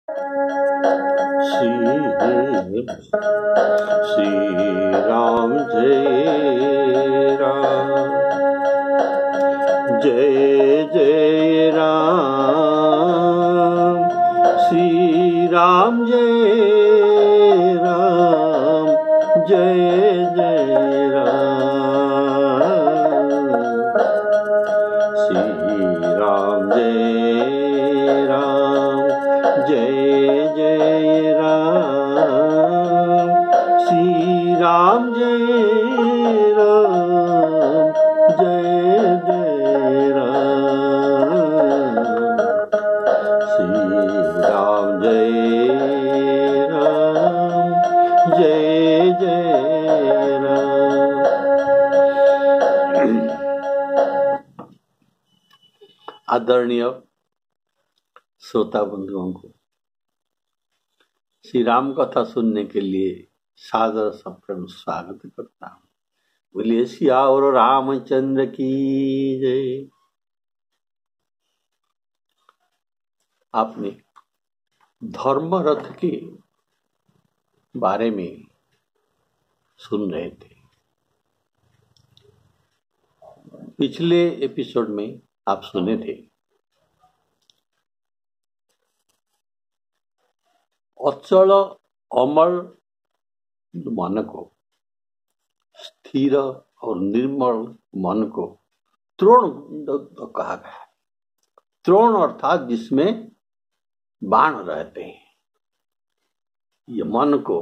श्री राम जय राम, जय जय राम। श्री राम जय राम, जय जय राम। श्री राम जय राम, जय जय राम। श्री राम जय राम, जय जय राम। श्री राम जय राम, जय जय राम। आदरणीय श्रोता बंधुओं को श्री राम कथा सुनने के लिए सादर सप्रेम स्वागत करता हूँ। बोलिए सियावर रामचंद्र की जय। आपने धर्म रथ के बारे में सुन रहे थे। पिछले एपिसोड में आप सुने थे अचल अमल मन को, स्थिर और निर्मल मन को त्रोण कहा गया। त्रोण अर्थात जिसमें बाण रहते हैं, ये मन को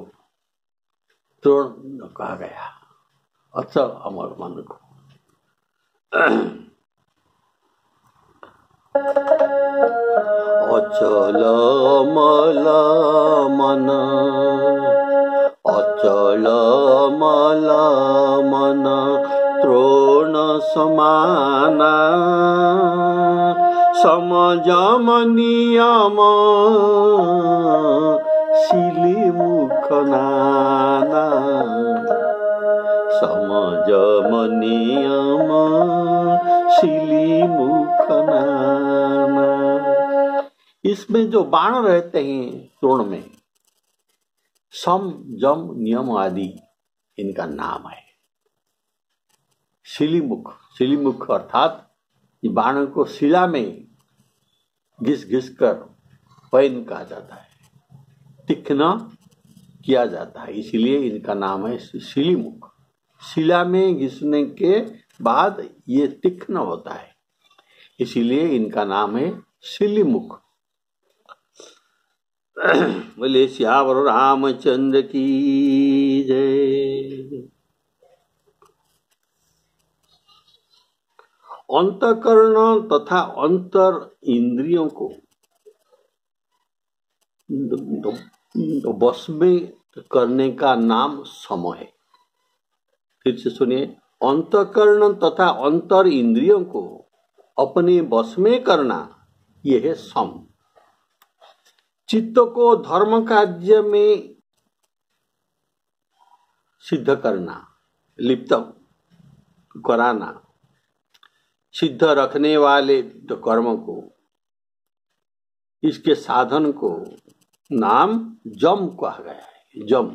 त्रोण कहा गया, अचल अमल मन को। अचल अमल मन, अचल अमल मन त्रोण समाना। समजम नियम शिली मुख नाना। समजम नियम शिली मुख नाना। इसमें जो बाण रहते हैं त्रोण में, सम जम नियम आदि इनका नाम है। शिलीमुख, शिलीमुख अर्थात बाण को शिला में घिस घिस कर पैन कहा जाता है, तीक्ष्ण किया जाता है, इसलिए इनका नाम है शिलीमुख। शिला में घिसने के बाद ये तीक्ष्ण होता है, इसीलिए इनका नाम है शिलीमुख। बोले सियावर रामचंद्र की जय। अंतःकरण तथा अंतर इंद्रियों को वश में करने का नाम सम है। फिर से सुनिए, अंतःकरण तथा अंतर इंद्रियों को अपने वश में करना यह है सम। चित्त को धर्म कार्य में सिद्ध करना, लिप्त कराना, सिद्ध रखने वाले कर्म को, इसके साधन को नाम जम कहा गया है। जम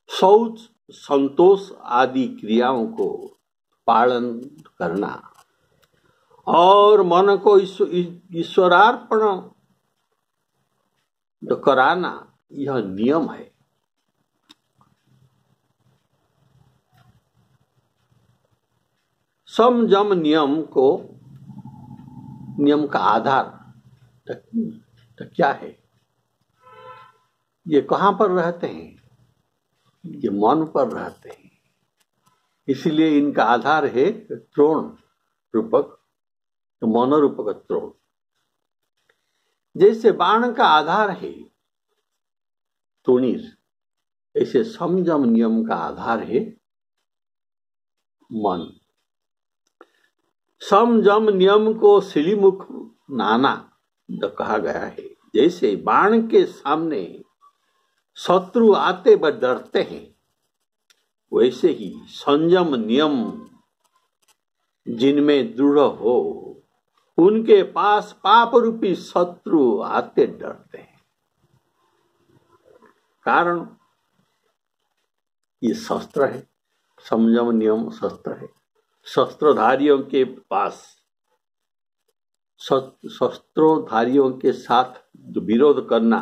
शौच, संतोष आदि क्रियाओं को पालन करना और मन को ईश्वरार्पण कराना, यह नियम है। सम जम नियम को, नियम का आधार तो क्या है? ये कहाँ पर रहते हैं? ये मन पर रहते हैं, इसलिए इनका आधार है त्रोण रूपक, मन रूपक त्रोण। जैसे बाण का आधार है तोणीर, ऐसे समजम नियम का आधार है मन। समजम नियम को शिलीमुख नाना कहा गया है। जैसे बाण के सामने शत्रु आते व डरते हैं, वैसे ही संयम नियम जिनमें दृढ़ हो उनके पास पाप रूपी शत्रु आते डरते हैं। कारण ये शस्त्र है, संयम नियम शस्त्र है। शस्त्रधारियों के पास, शस्त्रोधारियों के साथ जो विरोध करना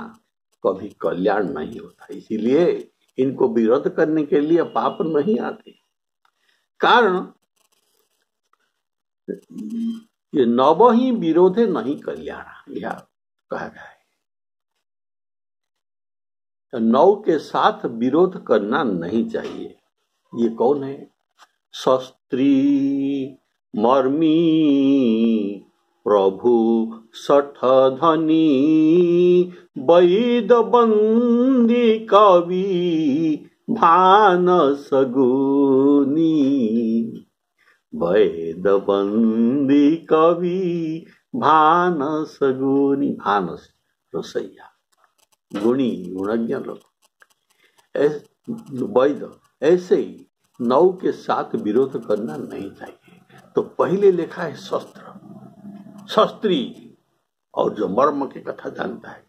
कभी कल्याण नहीं होता। इसीलिए इनको विरोध करने के लिए पाप नहीं आते। कारण ये नव ही विरोधे नहीं कल्याण, यह कहा गया है। नव के साथ विरोध करना नहीं चाहिए। ये कौन है? शस्त्री मर्मी प्रभु सठ धनी वैद बंदी कवि भान सगुनी। वैद बंदी कवि भान सगुनी। भानस रसैया, गुणी गुणज्ञ लोग। वैद ऐसे ही नव के साथ विरोध करना नहीं चाहिए। तो पहले लिखा है शस्त्र, शस्त्री, और जो मर्म की कथा जानता है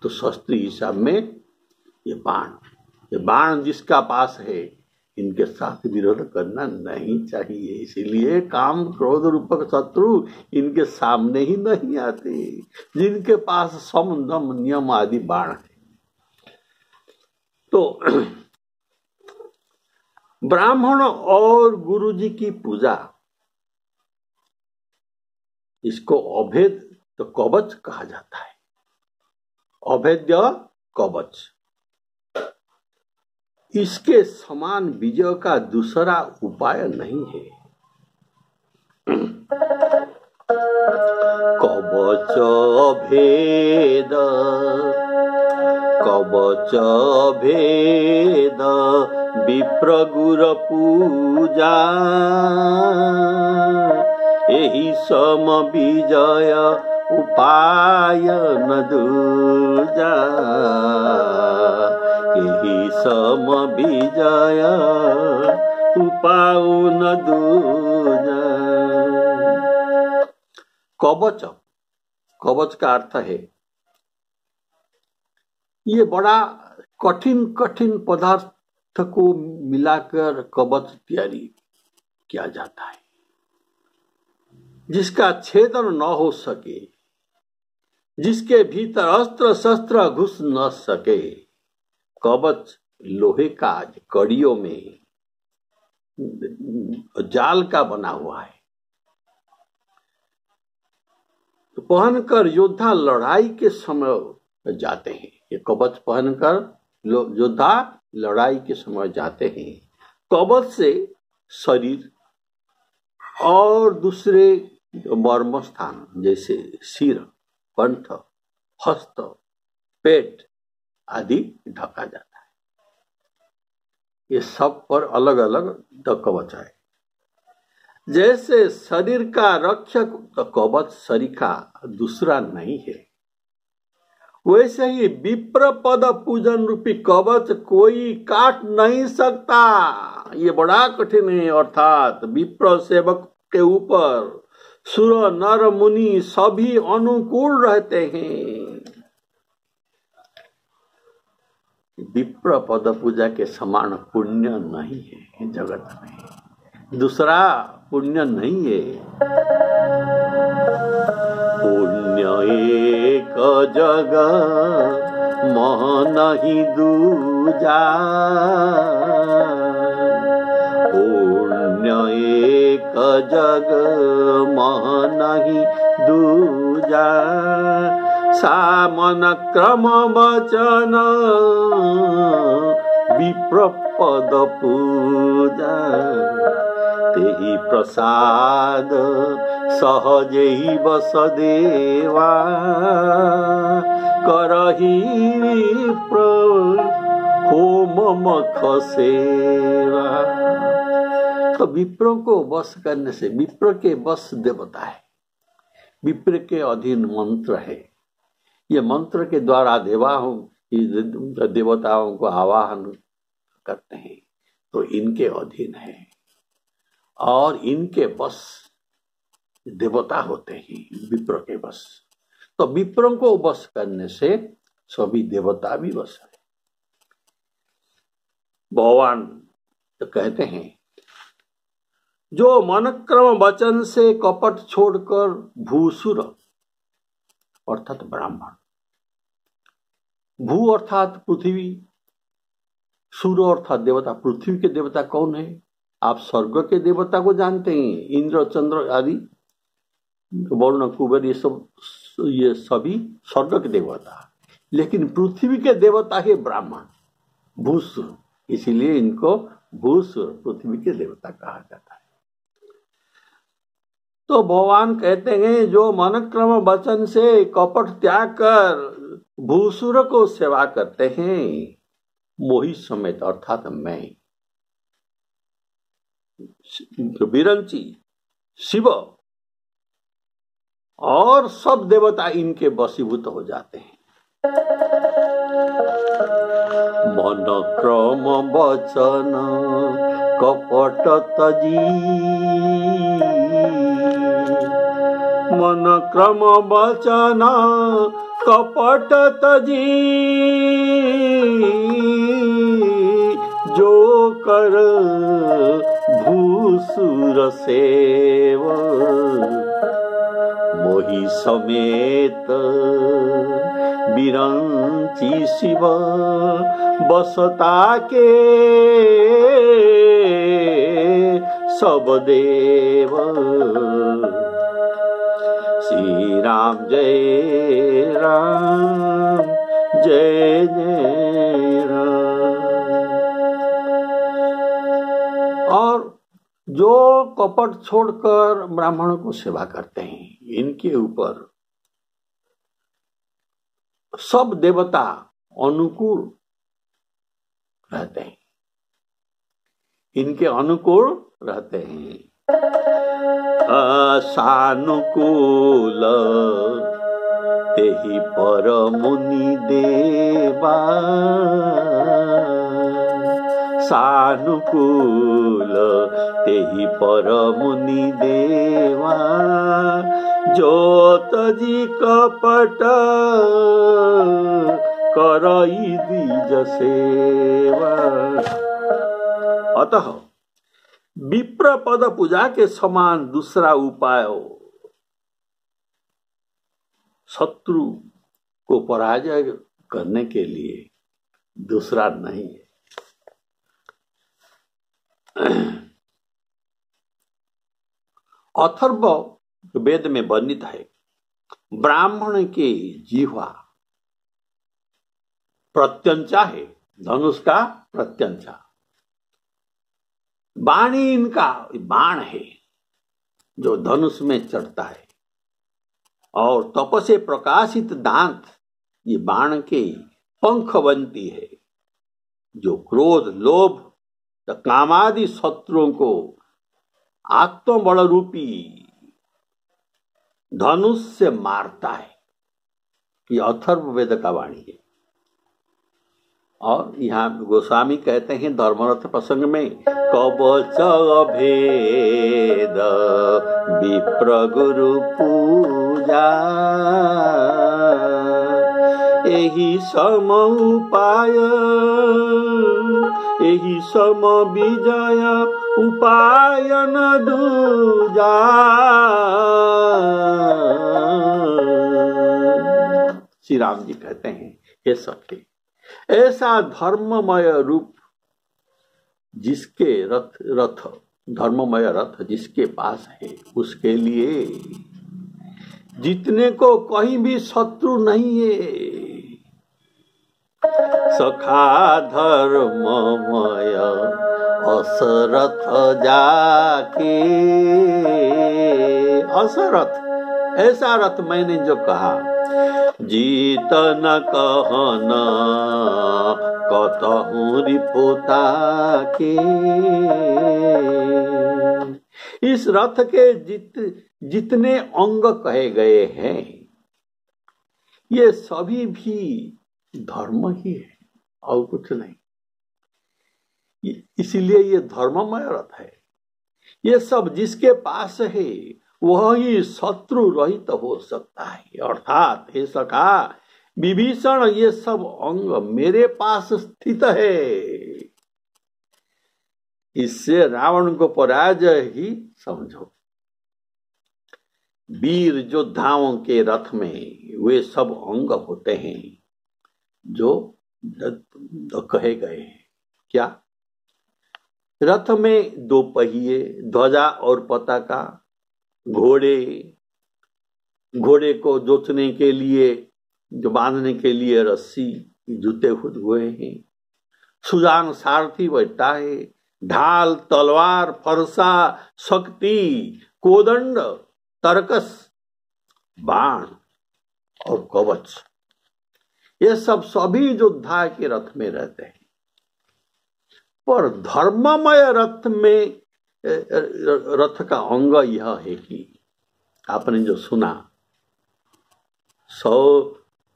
तो शस्त्री हिसाब में ये बाण जिसका पास है, इनके साथ विरोध करना नहीं चाहिए। इसीलिए काम क्रोध रूपक शत्रु इनके सामने ही नहीं आते, जिनके पास सम दम नियम आदि बाण है। तो ब्राह्मण और गुरु जी की पूजा, इसको अभेद तो कवच कहा जाता है। अभेद्य कवच, इसके समान विजय का दूसरा उपाय नहीं है। कवच भेद, कवच भेद विप्र गुर पूजा। एहि सम विजय उपाय न दूजा। एहि सम विजय उपाय न दूजा। कवच, कवच का अर्थ है ये बड़ा कठिन कठिन पदार्थ को मिलाकर कवच तैयारी किया जाता है, जिसका छेदन न हो सके, जिसके भीतर अस्त्र शस्त्र घुस न सके। कवच लोहे का कड़ियों में जाल का बना हुआ है। तो पहनकर योद्धा लड़ाई के समय जाते हैं। ये कवच पहनकर योद्धा लड़ाई के समय जाते हैं। कवच से शरीर और दूसरे मर्म स्थान जैसे सिर, कंठ, हस्त, पेट आदि ढका जाता है। ये सब पर अलग अलग कवच है। जैसे शरीर का रक्षक तो कवच शरीर का दूसरा नहीं है, वैसे ही विप्र पद पूजन रूपी कवच कोई काट नहीं सकता। ये बड़ा कठिन है। अर्थात विप्र सेवक के ऊपर सुर नर मुनि सभी अनुकूल रहते हैं। विप्र पद पूजा के समान पुण्य नहीं है जगत में, दूसरा पुण्य नहीं है। पुण्य एक जग मह नहीं दूजा। पुण्य एक जग मह नहीं दूजा। सामन क्रम वचन विप्र पद पूजा। तेहि प्रसाद सहजे ही वसुदेवा। करहि विप्र होम मख सेवा। तो विप्रों को वश करने से, विप्र के वश देवता है, विप्र के अधीन मंत्र है। ये मंत्र के द्वारा देवताओं को आवाहन करते हैं, तो इनके अधीन है और इनके बस देवता होते हैं विप्र के बस। तो विप्रों को बस करने से सभी देवता भी बस है। भगवान तो कहते हैं जो मनक्रम वचन से कपट छोड़कर भूसुर अर्थात ब्राह्मण, भू अर्थात पृथ्वी, सूर्य अर्थात देवता। पृथ्वी के देवता कौन है? आप स्वर्ग के देवता को जानते हैं, इंद्र चंद्र आदि, वरुण कुबेर, ये सभी स्वर्ग के देवता। लेकिन पृथ्वी के देवता है ब्राह्मण, भूसुर, इसीलिए इनको भूसुर पृथ्वी के देवता कहा जाता है। तो भगवान कहते हैं जो मनक्रम वचन से कपट त्याग कर भूसुर को सेवा करते हैं, मोही समेत अर्थात मैं, विरंची, शिव और सब देवता इनके वशीभूत हो जाते हैं। मन क्रम वचन कपट तजी, मन क्रम वचन कपट तजी, जो कर भूसुर सेव, मोहि समेत विरंची शिव, बसता के सब देव। श्री राम जय राम, जय जय राम। और जो कपट छोड़कर ब्राह्मणों को सेवा करते हैं, इनके ऊपर सब देवता अनुकूल रहते हैं, इनके अनुकूल रहते हैं। सानुकूल तेहि पर मुनि देवा, सानुकूल तेहि पर मुनि देवा, जो तजी कपट करई द्विज सेवा। अतः विप्र पद पूजा के समान दूसरा उपाय शत्रु को पराजय करने के लिए दूसरा नहीं है। अथर्व वेद में वर्णित है, ब्राह्मण के जीवा प्रत्यंचा है, धनुष का प्रत्यंचा, वाणी इनका बाण है जो धनुष में चढ़ता है, और तप से प्रकाशित दांत ये बाण के पंख बनती है, जो क्रोध, लोभ, कामादि शत्रुओं को आत्मबल रूपी धनुष से मारता है। ये अथर्व वेद का वाणी है। और यहाँ गोस्वामी कहते हैं धर्मरथ प्रसंग में, कवच भेद विप्र गुरु पूजा, एहि सम उपाय, एहि सम विजय उपाय न दूजा। श्री राम जी कहते हैं, हे सखी, ऐसा धर्ममय रूप जिसके रथ धर्ममय रथ जिसके पास है, उसके लिए जीतने को कहीं भी शत्रु नहीं है। सखा धर्ममय असरथ जाके, असरथ ऐसा रथ मैंने जो कहा, जीत न कहना कतहु रिपोता के। इस रथ के जितने अंग कहे गए हैं, ये सभी भी धर्म ही है और कुछ नहीं। इसीलिए ये धर्ममय रथ है। ये सब जिसके पास है वही शत्रु रहित हो सकता है। अर्थात हे सखा विभीषण, ये सब अंग मेरे पास स्थित है। इससे रावण को पराजय ही समझो। वीर योद्धाओं के रथ में वे सब अंग होते हैं जो कहे गए हैं। क्या? रथ में 2 पहिए, ध्वजा और पताका, घोड़े को जोतने के लिए, जो बांधने के लिए रस्सी, जूते हुए हैं। सुजान सारथी बैठा है। ढाल, तलवार, फरसा, शक्ति, कोदंड, तरकस, बाण और कवच, ये सब सभी योद्धा के रथ में रहते हैं। पर धर्ममय रथ में, रथ का अंग यह है कि आपने जो सुना,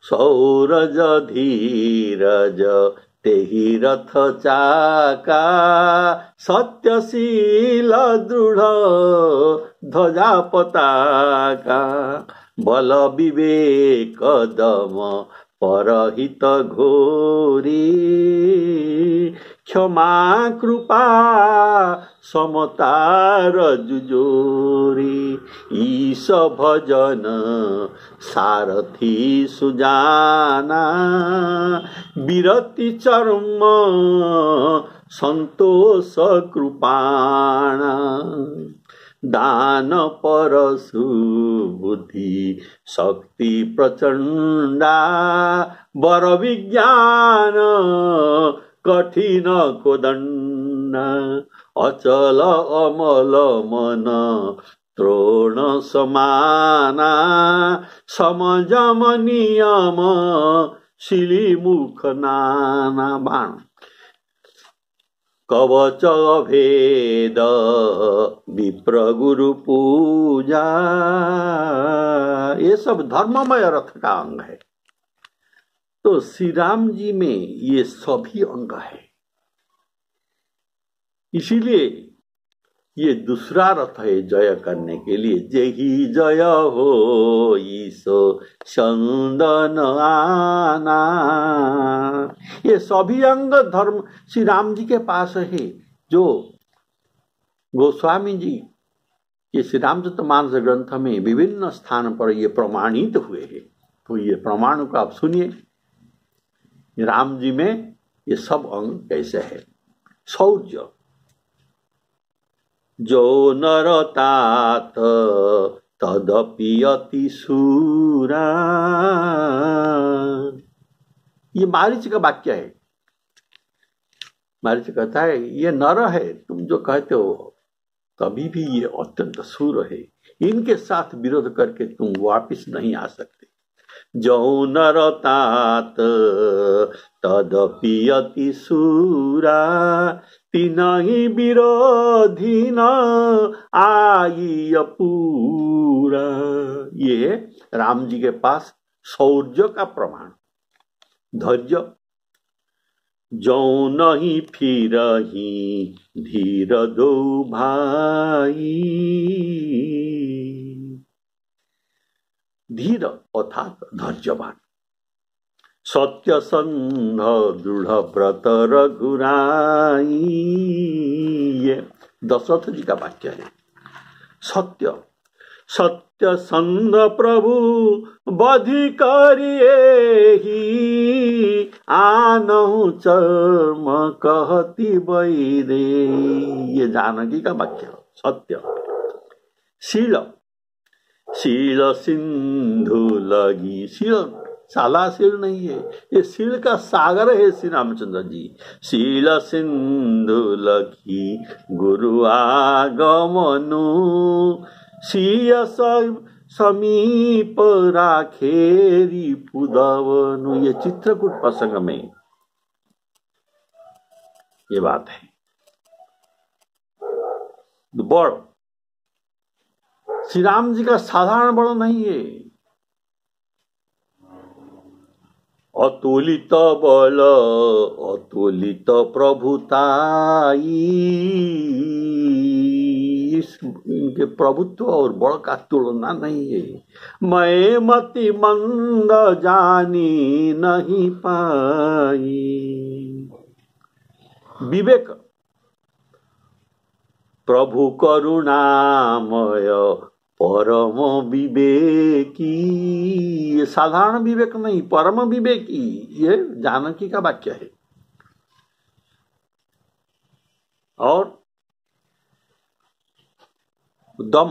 सौरज धीरज तेहि रथ चाका, सत्यशील दृढ़ ध्वजा पताका, बल विवेक दम परहित घोरी, क्षमा कृपा समतार जुजोरी, ईश भजन सारथी सुजाना, विरति चर्म संतोष कृपाणा, दान परशु बुद्धि शक्ति प्रचंडा, वर विज्ञान कठिन कोदंडा, अचल अमल मन त्रोण समाना, समजम नियम शिली मुख नाना। बाण, कवच भेद विप्र गुरु पूजा, ये सब धर्ममय रथ का अंग है। तो श्री राम जी में ये सभी अंग है। इसीलिए ये दूसरा रथ है जय करने के लिए। जेहि जय हो ईसो चंदन आना, ये सभी अंग धर्म श्री राम जी के पास है। जो गोस्वामी जी ये श्री रामचरितमानस ग्रंथ में विभिन्न स्थान पर ये प्रमाणित हुए हैं। तो ये प्रमाण को आप सुनिए, राम जी में ये सब अंग कैसे है। शौर्य, जो नर तात तदपि अति शूरा, ये मारीच का वाक्य है। मारीच कहता है ये नर है, तुम जो कहते हो कभी भी ये अत्यंत शूर है, इनके साथ विरोध करके तुम वापिस नहीं आ सकते। जो नर तात तदपि अति शूरा, तिनहि विरोधी न आई पूरा। ये राम जी के पास शौर्य का प्रमाण। धैर्य, जो नहीं फिरहि धीर दो भाई, धीर अर्थात धैर्यवान। सत्यसंध दृढ़ व्रत रघुराई, ये दशरथ जी का वाक्य है। सत्य, सत्यसंध प्रभु बधि करिए ही, आनहु चर्म कहती बैदे, ये जानकी का वाक्य। सत्य। शील, शील सिंधु लगी, शील साला शील नहीं है, ये शील का सागर है श्री रामचंद्र जी। शील सिंधु लगी गुरु आगमनु, सिय समीप राखेरी पुदवनु, ये चित्रकूट प्रसंग में ये बात है। बड़, श्री राम जी का साधारण बड़ नहीं है। अतुलित बल अतुलित प्रभुताई, इनके प्रभुत्व और बल का तुलना नहीं है। मैं मति मंद जानी नहीं पाई। विवेक प्रभु करुणामय परम विवेकी, ये साधारण विवेक नहीं, परम विवेकी, ये जानकी का वाक्य है। और दम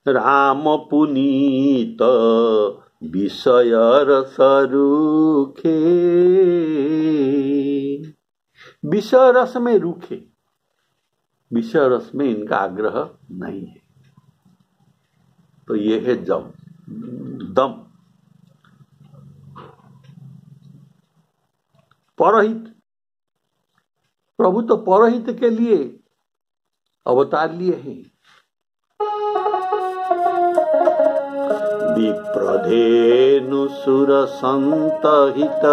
राम पुनीत विषय रस रूखे, विषय रस में रूखे, विषय रस में इनका आग्रह नहीं है। तो ये है दम। परहित, प्रभु तो परहित के लिए अवतार लिए हैं। विप्रधेनु सुर संतहित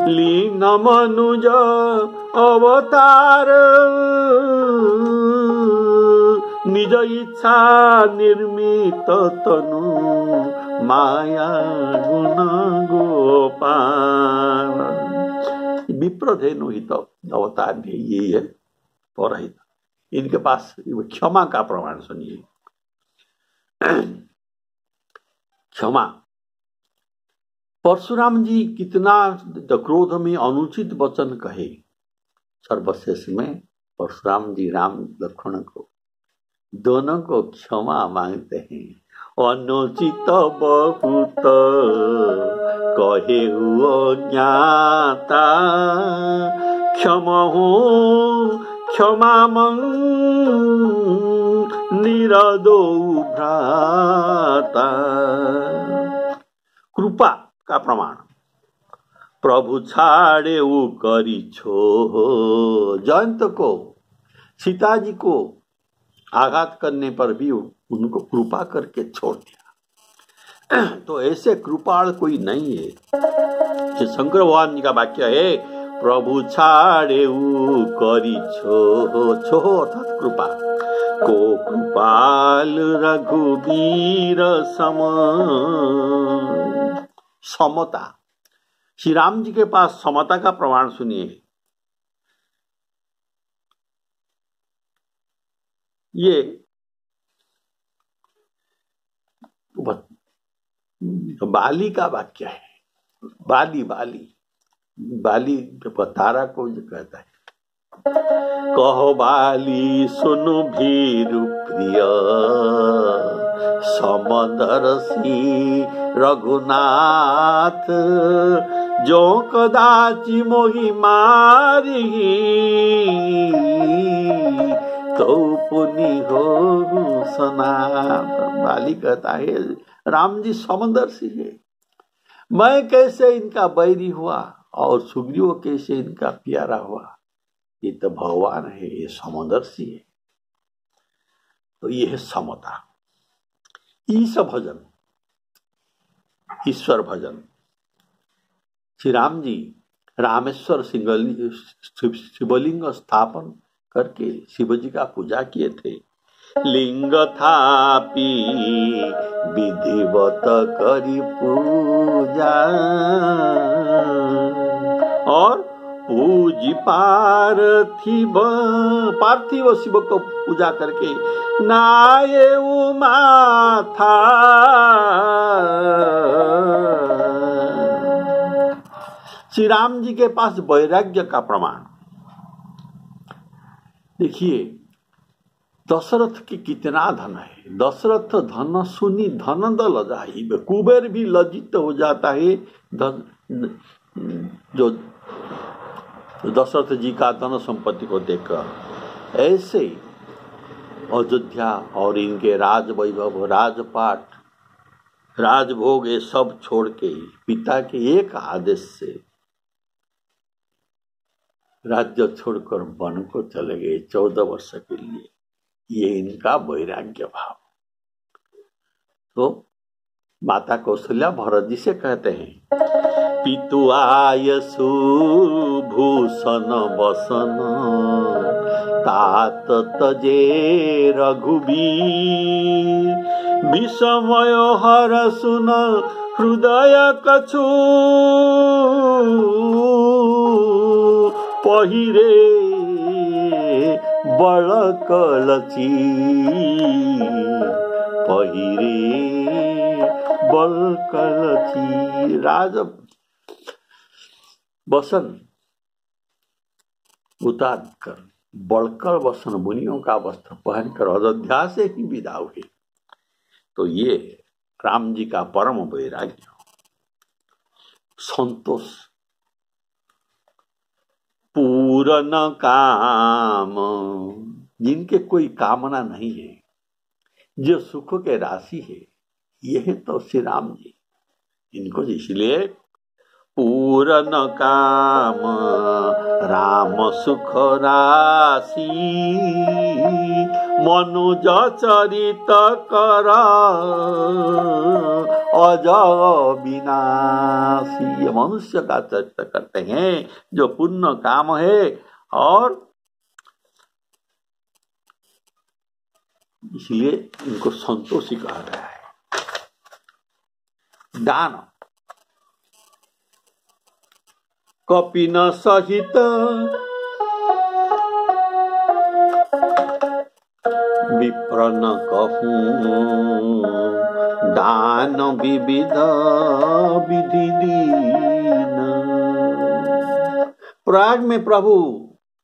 लीन मनुज अवतार, निज इच्छा निर्मित तनु माया गुण गोपाल। विप्रधेनु हित अवतार भी यही है, परहित। इनके पास क्षमा का प्रमाण सुनिए। क्षमा, परशुराम जी कितना क्रोध में अनुचित वचन कहे। सर्वशेष में परशुराम जी राम लक्ष्मण को दोनों को क्षमा मांगते हैं। अनुचित बहुत कहे ज्ञाता, क्षमा हो क्षमा निरदो भ्राता। कृपा का प्रमाण, प्रभु छाड़े वो करी छो। जयंत को, सीता जी को आघात करने पर भी उनको कृपा करके छोड़ दिया। तो ऐसे कृपाल कोई नहीं है। ये शंकर भगवान जी का वाक्य है, प्रभु छाड़े वो करी छो, छो अर्थात कृपा। को कृपाल रघुवीर सम, समता। श्री राम जी के पास समता का प्रमाण सुनिए। ये बाली का वाक्य है। बाली तारा को जो कहता है, कहो बाली सुनु भीरु प्रिय, समदर्शी रघुनाथ, जो कदाचि मोहि मारी, तो पुनि हो सनाथ। बाली कहता है, राम जी समदर्शी है, मैं कैसे इनका बैरी हुआ और सुग्रीव कैसे इनका प्यारा हुआ। ये तो भगवान है, ये समदर्शी है। तो ये है समता। ईश भजन, ईश्वर भजन। श्री राम जी रामेश्वर शिवलिंग स्थापन करके शिव जी का पूजा किए थे। लिंग थापी विधिवत करी पूजा, और पूजी पार्थिव शिव को पूजा करके नाये माथा। श्री राम जी के पास वैराग्य का प्रमाण देखिए। दशरथ के कितना धन है। दशरथ धन सुनी धन दल जाहि, कुबेर भी लज्जित हो जाता है जो दशरथ जी का धन संपत्ति को देखकर। ऐसे अयोध्या और इनके राज वैभव, राजपाट, राजभोग ये सब छोड़ के पिता के एक आदेश से राज्य छोड़कर वन को चले गए 14 वर्ष के लिए। ये इनका वैराग्य भाव। तो माता कौशल्या भरत जी से कहते हैं, पितु आयसु भूषण बसन तात तजे रघुबीर विषमय हर सुन हृदय कछु पहिरे बलकलची पहिरे बलकलची। राज बसन उतार कर बड़कर वसन मुनियों का वस्त्र पहनकर अयोध्या से ही विदा हुए। तो ये राम जी का परम वैराग्य, संतोष, पूरन काम, जिनके कोई कामना नहीं है, जो सुख के राशि है, यह तो श्री राम जी। इनको इसलिए पूरन काम राम सुख राशि मनुज चरित कर अज विनाशी। ये मनुष्य का चरित्र करते हैं जो पुण्य काम है, और इसलिए इनको संतोषी कहा गया है। दान कपिन सहित विप्रन कहूं दान विविध विधि दीन। प्रयाग में प्रभु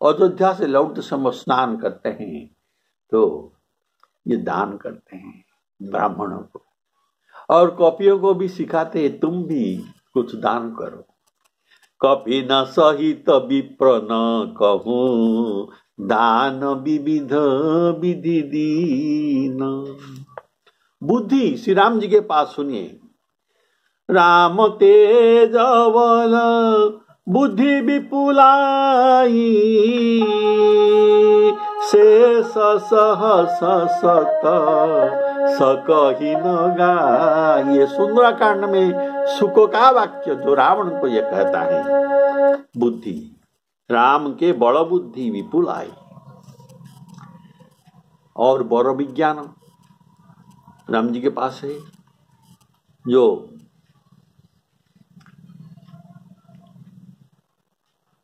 अयोध्या से लौटते समय स्नान करते हैं तो ये दान करते हैं ब्राह्मणों को, और कपियों को भी सिखाते हैं तुम भी कुछ दान करो। कपि न सहित विप्र न कहूं दान विविध विधि दीन। बुद्धि श्री राम जी के पास सुनिए, राम तेज बल बुद्धि विपुलाई शेष सहस सत सकहि न गाय। ये सुंदरकांड में सुख का वाक्य जो रावण को यह कहता है, बुद्धि राम के बड़ बुद्धि विपुल आई और बड़ विज्ञान राम जी के पास है, जो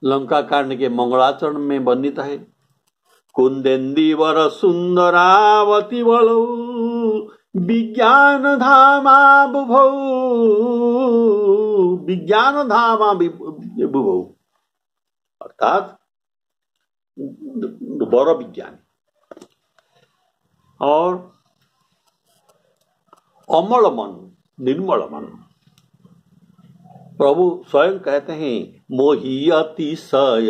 लंका कांड के मंगलाचरण में वर्णित है। कुंदेंदी वर सुंदरावती बलौ विज्ञान धामा बुभौ विज्ञान धामा बुभौ, अर्थात बड़ विज्ञान और अमल मन निर्मल मन। प्रभु स्वयं कहते हैं मोहि अतिशय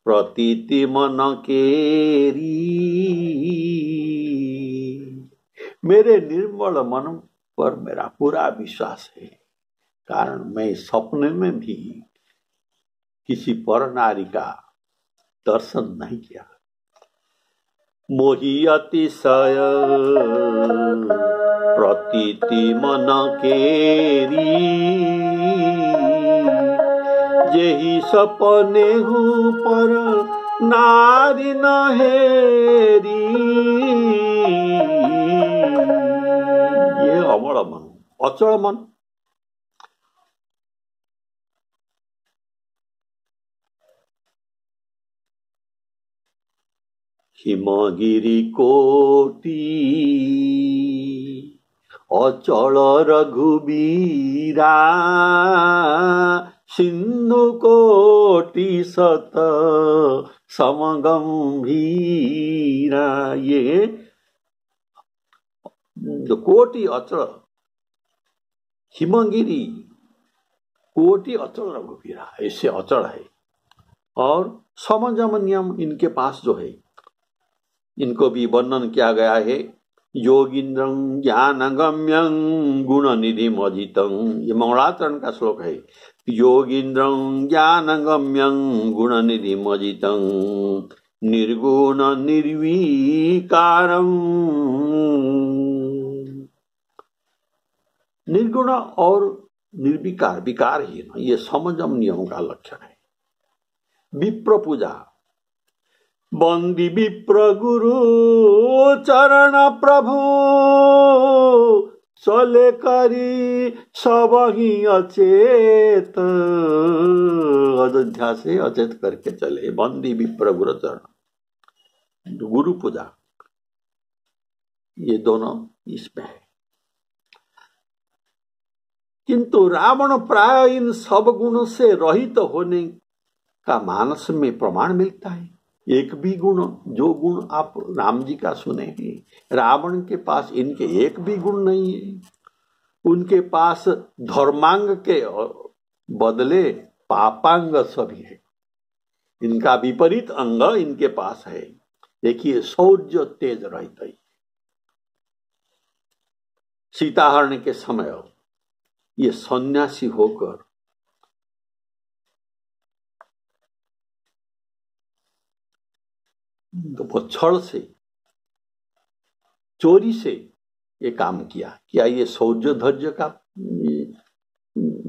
प्रतीति मन केरी। मेरे निर्मल मन पर मेरा पूरा विश्वास है, कारण मैं सपने में भी किसी पर नारी का दर्शन नहीं किया। मोहि अतिशय प्रतीति मन केरी जेहि सपने हूँ पर नारी न हेरी। ये अमल मन, अचल मन। हिमगिरी कोटि अचल रघुबीरा सिंधु कोटि सत समगंभीरा। ये जो कोटि अचल, हिमगिरी कोटि अचल रघुबीरा, ऐसे अचल है। और समजमन्यम इनके पास जो है, इनको भी वर्णन किया गया है। योगिंद्रं ज्ञानगम्यं गुणनिधिम् अजितं, ये मंगलाचरण का श्लोक है। योगिंद्रं ज्ञानगम्यं गुणनिधिम् अजितं निर्गुण निर्विकारं। निर्गुण और निर्विकार, विकारहीन, ये समझम नियम का लक्षण है। विप्र पूजा, बंदी विप्र गुरु चरण प्रभु, चले करी सब ही अचेत। अयोध्या से अचेत करके चले, बंदी विप्र गुरु चरण। गुरु पूजा, ये दोनों इसमें है। किंतु रावण प्राय इन सब गुणों से रहित होने का मानस में प्रमाण मिलता है। एक भी गुण, जो गुण आप राम जी का सुने हैं, रावण के पास इनके एक भी गुण नहीं है। उनके पास धर्मांग के बदले पापांग सभी है। इनका विपरीत अंग इनके पास है। देखिए, शौर्य तेज रहता है। सीताहरण के समय ये सन्यासी होकर वो छल से, चोरी से ये काम किया। क्या ये शौर्य धैर्य का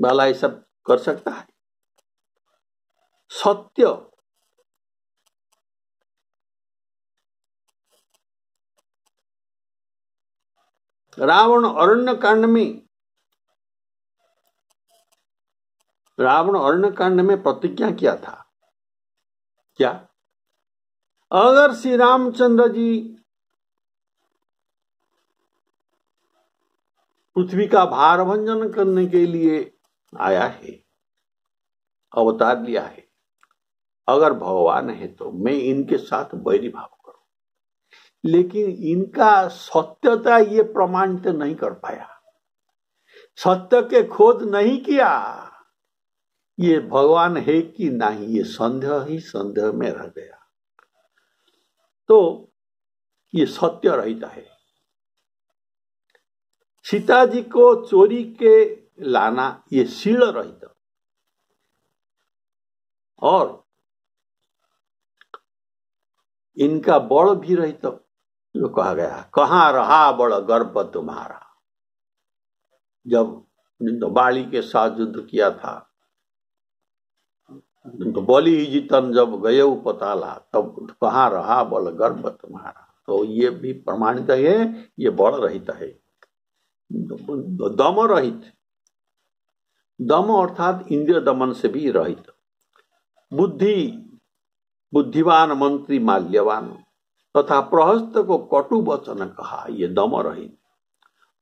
वाला ये सब कर सकता है? सत्य, रावण अरण्य कांड में प्रतिज्ञा किया था। क्या? अगर श्री रामचंद्र जी पृथ्वी का भार भंजन करने के लिए आया है, अवतार लिया है, अगर भगवान है तो मैं इनके साथ वैरी भाव करूं। लेकिन इनका सत्यता ये प्रमाणित नहीं कर पाया, सत्य के खोज नहीं किया। ये भगवान है कि नहीं, ये संदेह ही संदेह में रह गया। तो ये सत्य रहता है। सीता जी को चोरी के लाना ये शील रहता, और इनका बड़ भी रहता। जो कहा गया, कहां रहा बड़ गर्व तुम्हारा। जब बाली के साथ युद्ध किया था, तो बलि जीतन जब गए उपताला, तब कहां रहा बल गर्व तुम्हारा। तो ये भी प्रमाणित है, ये बड़ रहित है, दम रहित। दम अर्थात इंद्रिय दमन से भी रहित। बुद्धिवान मंत्री माल्यवान तथा प्रहस्त को कटु वचन कहा, ये दम रहित।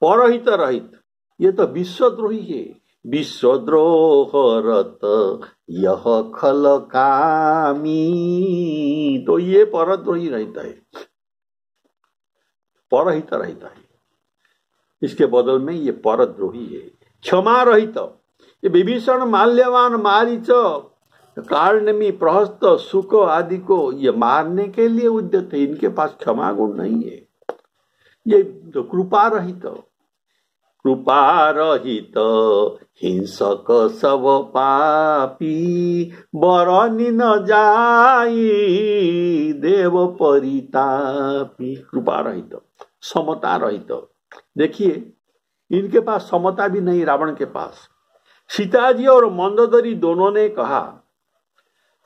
परहित रहित, ये तो विश्वद्रोही है। विश्वद्रोह रत यह खल कामी, तो ये परद्रोही रहता है, परहित रहता है। इसके बदल में ये परद्रोही है। क्षमा रहित, ये विभीषण, माल्यवान, मारीच, कार्णमी, प्रहस्त, शुक आदि को ये मारने के लिए उद्यत है। इनके पास क्षमा गुण नहीं है। ये तो कृपा रहित, कृपा रहित हिंसक सब पापी, बरनी न जाई देव परितापी। कृपा रहित, समता रहित। देखिए, इनके पास समता भी नहीं, रावण के पास। सीता जी और मंदोदरी दोनों ने कहा,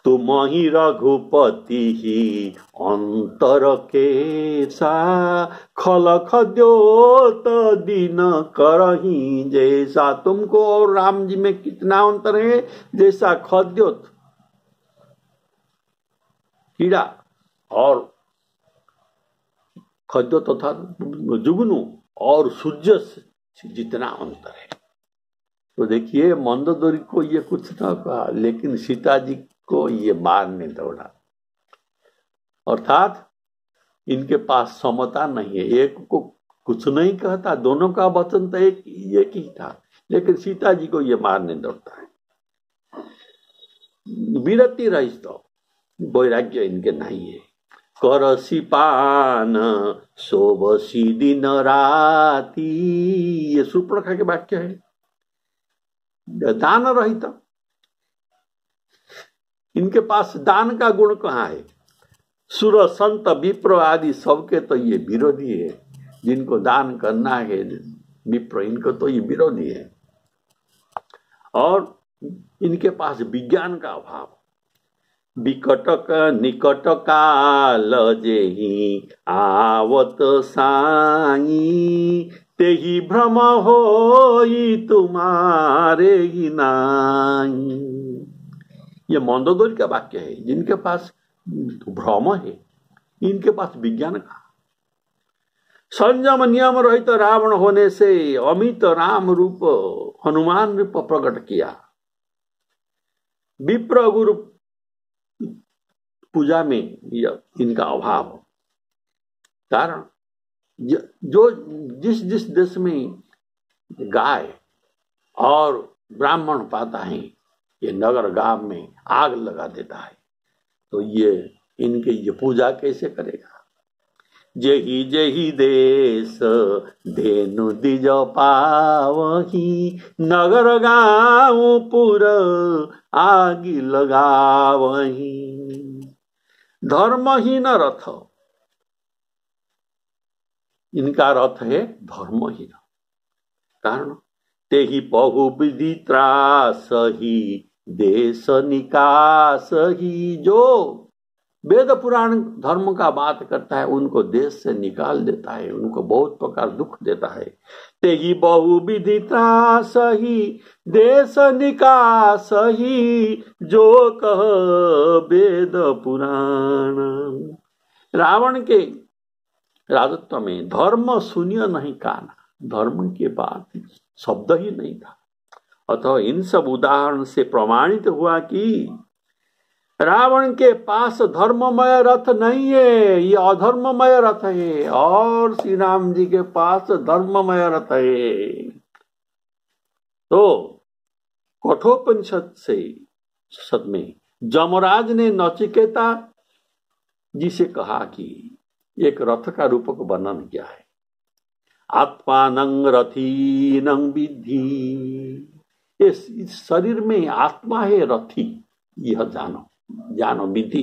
तुम ही रघुपति ही अंतर के सा, खल खद्योत दिन करही जैसा। तुमको और राम जी में कितना अंतर है? जैसा खद्योत कीड़ा और खद्योत तथा जुगनू और सूर्य से जितना अंतर है। तो देखिए, मंदोदरी को ये कुछ ना कहा, लेकिन सीता जी को ये मारने दौड़ा। अर्थात इनके पास समता नहीं है। एक को कुछ नहीं कहता, दोनों का वचन तो एक ही था, लेकिन सीता जी को ये मारने दौड़ता है। विरति रहित, वैराग्य इनके नहीं है। करसी पान शोभसी दिन राती, ये सुपर्णखा के वाक्य है। दान रहित, इनके पास दान का गुण कहाँ है? सुर संत विप्र आदि सबके तो ये विरोधी है। जिनको दान करना है विप्र, इनको तो ये विरोधी है। और इनके पास विज्ञान का अभाव। विकटक निकट काल जेहि आवत साई, तेहि भ्रम होई तुम्हारे ही नाई। ये मंदोदरी का वाक्य है। जिनके पास भ्रम है, इनके पास विज्ञान का। संयम नियम रहित रावण होने से अमित राम रूप हनुमान रूप प्रकट किया। विप्र गुरु पूजा में इनका अभाव कारण जो जिस देश में गाय और ब्राह्मण पाता है, ये नगर गांव में आग लगा देता है। तो ये इनके ये पूजा कैसे करेगा। जेहि जेहि देश धेनु दिज पावही, नगर गाँव पुर आगि लगावही। धर्महीन रथ, इनका रथ है धर्महीन। कारण तेहि बहु विधि त्रासही, देश निकासही। जो वेद पुराण धर्म का बात करता है उनको देश से निकाल देता है, उनको बहुत प्रकार दुख देता है। तेहि बहु विधि त्रासही, देश निकासही। जो कह वेद पुराण। रावण के राजत्व में धर्म शून्य नहीं काना, धर्म के बाद शब्द ही नहीं था। अतः इन सब उदाहरण से प्रमाणित हुआ कि रावण के पास धर्ममय रथ नहीं है, ये अधर्ममय रथ है। और श्री राम जी के पास धर्ममय रथ है। तो कठोपनिषद से सद में जमराज ने नचिकेता जी से कहा कि एक रथ का रूपक वर्णन किया है। आत्मानं रथीनं विद्धि। इस शरीर में आत्मा है रथी, यह जानो जानो विधि।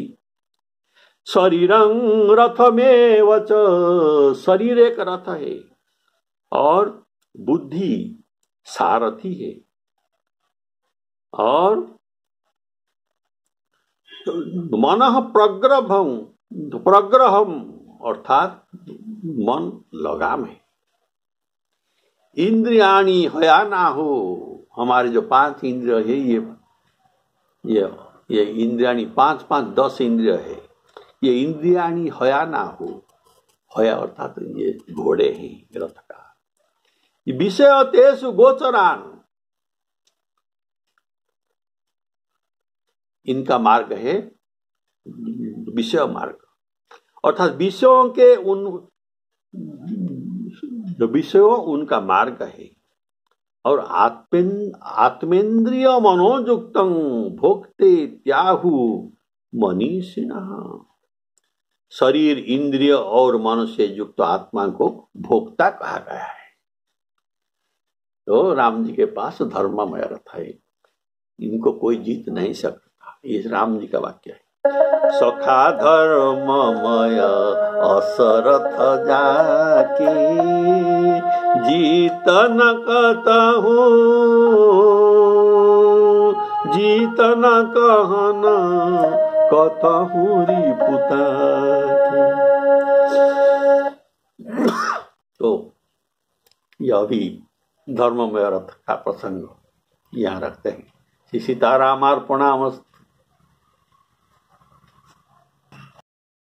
शरीरं रथमेव च, शरीर एक रथ है और बुद्धि सारथी है। और मनः प्रग्रहम अर्थात मन लगाम है। इंद्रियाणी हया ना हो, हमारे जो 5 इंद्रिय है ये इंद्रियाणी 5 इंद्रिय है। ये इंद्रियाणी हया ना हो, हया अर्थात ये घोड़े हैं रथ का। विषय तेषु गोचरान, इनका मार्ग है विषय मार्ग, अर्थात विषयों के विषयों उनका मार्ग है। और आत्मेन्द्रिय मनोयुक्तं भोक्ते त्याहु मनीषिणः। शरीर इंद्रिय और मन से युक्त आत्मा को भोक्ता कहा गया है। तो राम जी के पास धर्ममय रथ है, इनको कोई जीत नहीं सकता। ये राम जी का वाक्य है। सखा धर्ममय असरथ जाके, जीत न कहूँ जीत न कहन कतहूँ रिपुता। तो यह भी धर्ममय रथ का प्रसंग यहाँ रखते हैं। श्री सीतारामार्पणामस्तु।